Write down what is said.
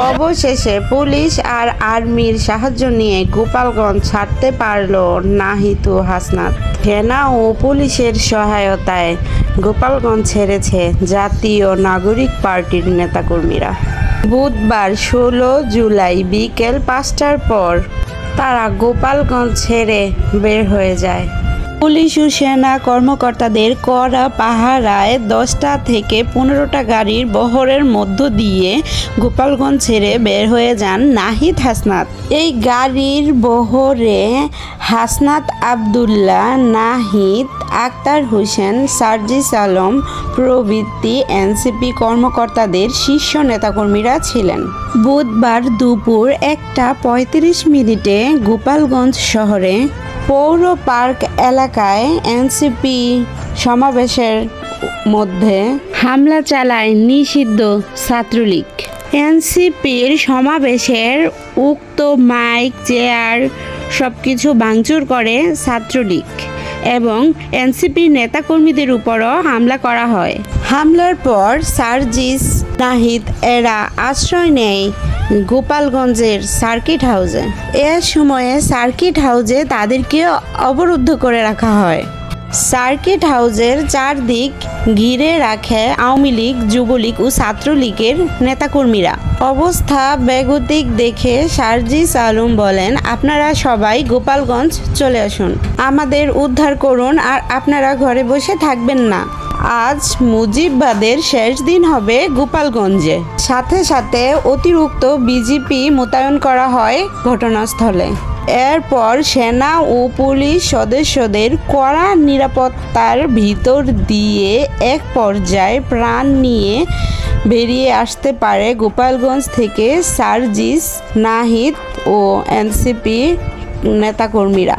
অবশেষে পুলিশ আর আর্মির সাহায্য নিয়ে গোপালগঞ্জ ছাড়তে পারল নাহিদ ও হাসনাত। সেনা ও পুলিশের সহায়তায় গোপালগঞ্জ ছেড়েছে জাতীয় নাগরিক পার্টির নেতাকর্মীরা। বুধবার 16 জুলাই বিকেল 5টার পর তারা গোপালগঞ্জ ছেড়ে বের হয়ে যায়। পুলিশ ও সেনা কর্মকর্তাদের কড়া পাহারায় 10টা থেকে 15টা গাড়ির বহরের মধ্য দিয়ে গোপালগঞ্জ ছেড়ে বের হয়ে যান নাহিদ হাসনাত। এই গাড়ির বহরে হাসনাত আবদুল্লাহ, নাহিদ, আক্তার হোসেন, সার্জিস আলম প্রভৃতি এনসিপি কর্মকর্তাদের শীর্ষ নেতাকর্মীরা ছিলেন। বুধবার দুপুর 1:35 গোপালগঞ্জ শহরে পৌর পার্ক এলাকায় এনসিপি সমাবেশের মধ্যে হামলা চালায় নিষিদ্ধ ছাত্রলীগ। এনসিপির সমাবেশের উক্ত মাইক, চেয়ার সবকিছু ভাঙচুর করে ছাত্রলীগ এবং এনসিপির নেতাকর্মীদের উপরও হামলা করা হয়। হামলার পর সার্জিস, নাহিদ এরা আশ্রয় নেয় গোপালগঞ্জের সার্কিট হাউসে। এ সময়ে সার্কিট হাউসে তাদেরকে অবরুদ্ধ করে রাখা হয়। সার্কিট হাউসের চারদিক ঘিরে রাখে আওয়ামী লীগ, যুবলীগ ও ছাত্রলীগের নেতাকর্মীরা। অবস্থা বেগতিক দেখে সার্জিস আলম বলেন, আপনারা সবাই গোপালগঞ্জ চলে আসুন, আমাদের উদ্ধার করুন, আর আপনারা ঘরে বসে থাকবেন না। আজ মুজিববাদের শেষ দিন হবে গোপালগঞ্জে। সাথে সাথে অতিরিক্ত বিজিপি মোতায়েন করা হয় ঘটনাস্থলে। এরপর সেনা ও পুলিশ সদস্যদের কড়া নিরাপত্তার ভিতর দিয়ে এক পর্যায়ে প্রাণ নিয়ে বেরিয়ে আসতে পারে গোপালগঞ্জ থেকে সার্জিস, নাহিদ ও এনসিপি নেতাকর্মীরা।